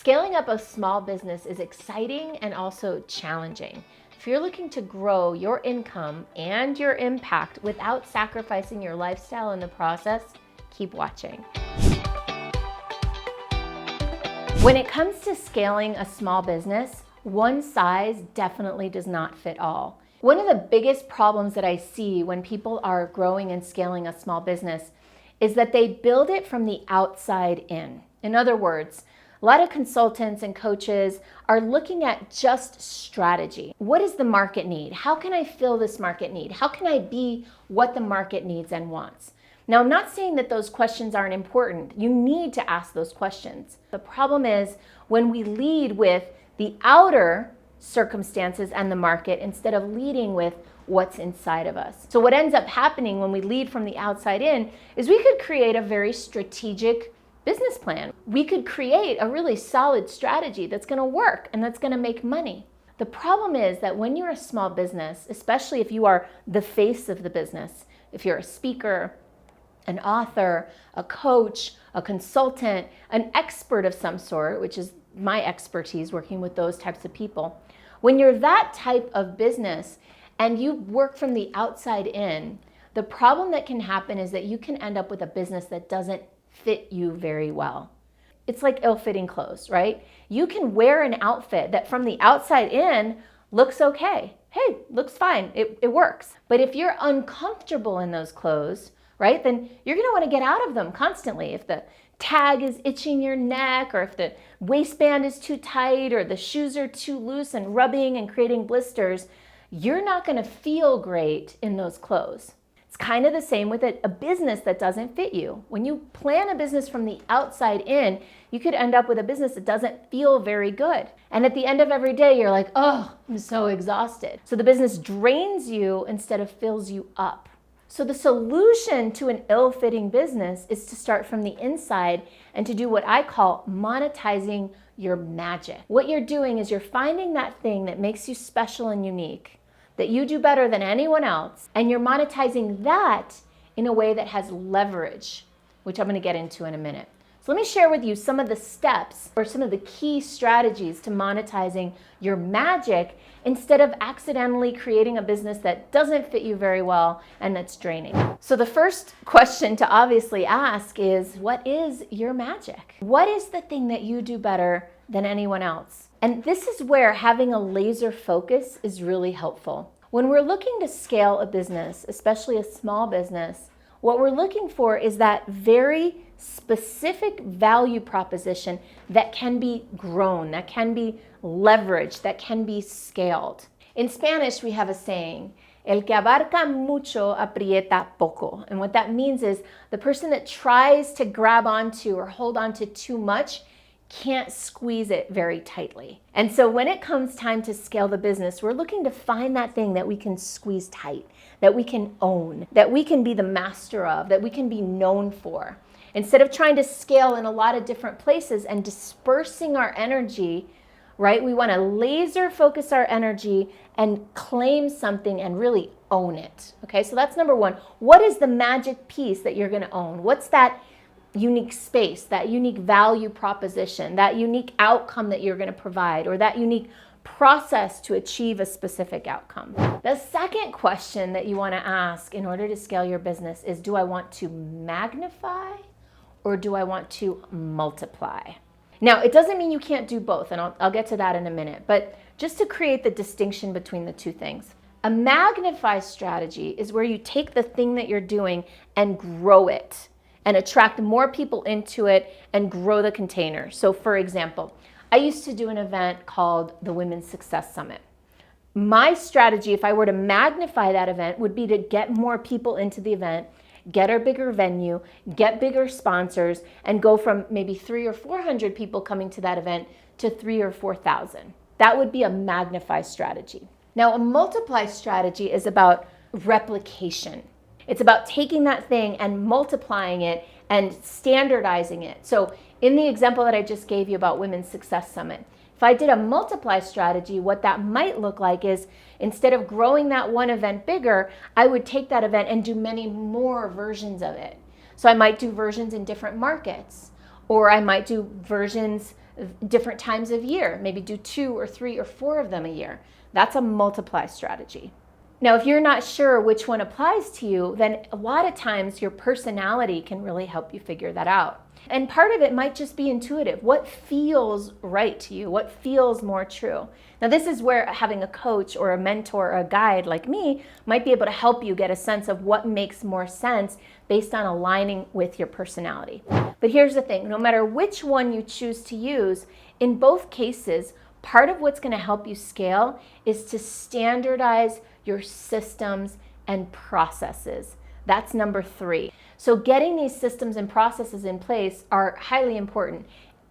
Scaling up a small business is exciting and also challenging. If you're looking to grow your income and your impact without sacrificing your lifestyle in the process, keep watching. When it comes to scaling a small business, one size definitely does not fit all. One of the biggest problems that I see when people are growing and scaling a small business is that they build it from the outside in. In other words, a lot of consultants and coaches are looking at just strategy. What does the market need? How can I fill this market need? How can I be what the market needs and wants? Now, I'm not saying that those questions aren't important. You need to ask those questions. The problem is when we lead with the outer circumstances and the market instead of leading with what's inside of us. So what ends up happening when we lead from the outside in is we could create a very strategic business plan. We could create a really solid strategy that's going to work and that's going to make money. The problem is that when you're a small business, especially if you are the face of the business, if you're a speaker, an author, a coach, a consultant, an expert of some sort, which is my expertise working with those types of people. When you're that type of business and you work from the outside in, the problem that can happen is that you can end up with a business that doesn't fit you very well. It's like ill-fitting clothes, right? You can wear an outfit that from the outside in looks okay. Hey, looks fine, it works. But if you're uncomfortable in those clothes, right, then you're gonna wanna get out of them constantly. If the tag is itching your neck, or if the waistband is too tight, or the shoes are too loose and rubbing and creating blisters, you're not gonna feel great in those clothes. It's kind of the same with a business that doesn't fit you. When you plan a business from the outside in, you could end up with a business that doesn't feel very good. And at the end of every day, you're like, oh, I'm so exhausted. So the business drains you instead of fills you up. So the solution to an ill-fitting business is to start from the inside and to do what I call monetizing your magic. What you're doing is you're finding that thing that makes you special and unique, that you do better than anyone else, and you're monetizing that in a way that has leverage, which I'm going to get into in a minute. So let me share with you some of the steps or some of the key strategies to monetizing your magic instead of accidentally creating a business that doesn't fit you very well and that's draining. So the first question to obviously ask is, what is your magic? What is the thing that you do better than anyone else? And this is where having a laser focus is really helpful. When we're looking to scale a business, especially a small business, what we're looking for is that very specific value proposition that can be grown, that can be leveraged, that can be scaled. In Spanish, we have a saying, el que abarca mucho aprieta poco. And what that means is the person that tries to grab onto or hold onto too much can't squeeze it very tightly. And so when it comes time to scale the business, we're looking to find that thing that we can squeeze tight, that we can own, that we can be the master of, that we can be known for. Instead of trying to scale in a lot of different places and dispersing our energy, right? We want to laser focus our energy and claim something and really own it. Okay, so that's number one. What is the magic piece that you're going to own? What's that unique space, that unique value proposition, that unique outcome that you're going to provide, or that unique process to achieve a specific outcome? The second question that you want to ask in order to scale your business is, do I want to magnify or do I want to multiply? Now, it doesn't mean you can't do both, and I'll get to that in a minute, but just to create the distinction between the two things. A magnify strategy is where you take the thing that you're doing and grow it and attract more people into it and grow the container. So for example, I used to do an event called the Women's Success Summit. My strategy, if I were to magnify that event, would be to get more people into the event, get a bigger venue, get bigger sponsors, and go from maybe 300 or 400 people coming to that event to 3,000 or 4,000. That would be a magnify strategy. Now, a multiply strategy is about replication. It's about taking that thing and multiplying it and standardizing it. So in the example that I just gave you about Women's Success Summit, if I did a multiply strategy, what that might look like is instead of growing that one event bigger, I would take that event and do many more versions of it. So I might do versions in different markets, or I might do versions different times of year. Maybe do 2 or 3 or 4 of them a year. That's a multiply strategy. Now, if you're not sure which one applies to you, then a lot of times your personality can really help you figure that out. And part of it might just be intuitive. What feels right to you? What feels more true? Now, this is where having a coach or a mentor or a guide like me might be able to help you get a sense of what makes more sense based on aligning with your personality. But here's the thing, no matter which one you choose to use, in both cases, part of what's going to help you scale is to standardize your systems and processes. That's number 3. So getting these systems and processes in place are highly important.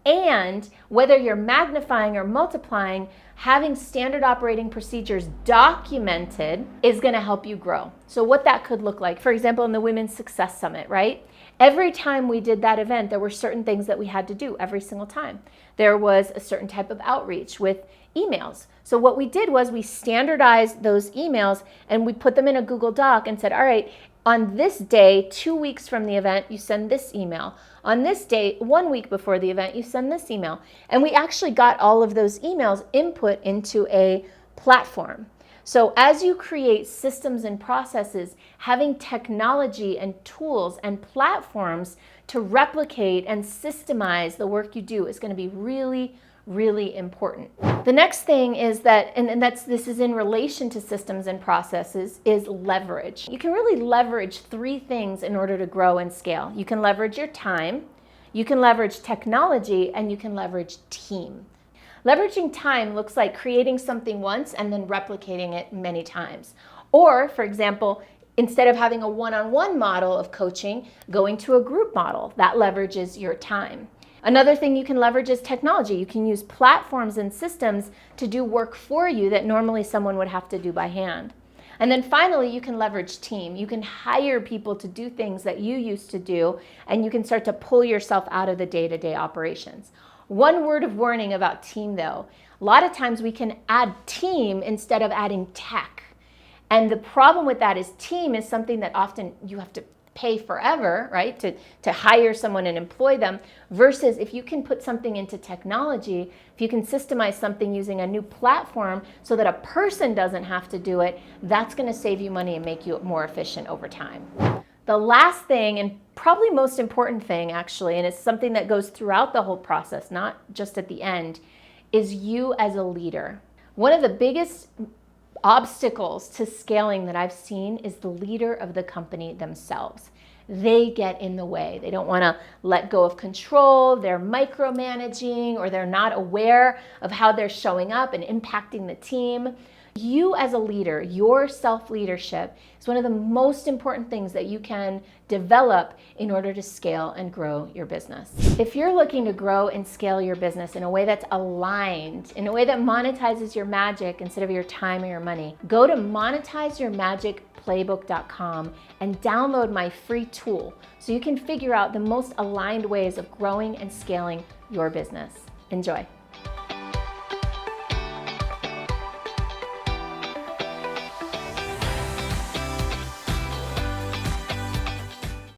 And whether you're magnifying or multiplying, having standard operating procedures documented is going to help you grow. So what that could look like, for example, in the Women's Success Summit, right? Every time we did that event, there were certain things that we had to do every single time. There was a certain type of outreach with emails. So what we did was we standardized those emails and we put them in a Google Doc and said, all right, on this day, 2 weeks from the event, you send this email. On this day, 1 week before the event, you send this email. And we actually got all of those emails input into a platform. So as you create systems and processes, having technology and tools and platforms to replicate and systemize the work you do is going to be really, really important. The next thing is that, and this is in relation to systems and processes, is leverage. You can really leverage 3 things in order to grow and scale. You can leverage your time, you can leverage technology, and you can leverage team. Leveraging time looks like creating something once and then replicating it many times. Or, for example, instead of having a one-on-one model of coaching, going to a group model. That leverages your time. Another thing you can leverage is technology. You can use platforms and systems to do work for you that normally someone would have to do by hand. And then finally, you can leverage team. You can hire people to do things that you used to do, and you can start to pull yourself out of the day-to-day operations. One word of warning about team, though. A lot of times we can add team instead of adding tech. And the problem with that is team is something that often you have to pay forever, right, to hire someone and employ them, versus if you can put something into technology, if you can systemize something using a new platform so that a person doesn't have to do it, that's going to save you money and make you more efficient over time. The last thing, and probably most important thing actually, and it's something that goes throughout the whole process, not just at the end, is you as a leader. One of the biggest obstacles to scaling that I've seen is the leader of the company themselves. They get in the way. They don't want to let go of control, they're micromanaging, or they're not aware of how they're showing up and impacting the team. You as a leader, your self-leadership is one of the most important things that you can develop in order to scale and grow your business. If you're looking to grow and scale your business in a way that's aligned, in a way that monetizes your magic instead of your time or your money, go to monetizeyourmagicplaybook.com and download my free tool so you can figure out the most aligned ways of growing and scaling your business. Enjoy.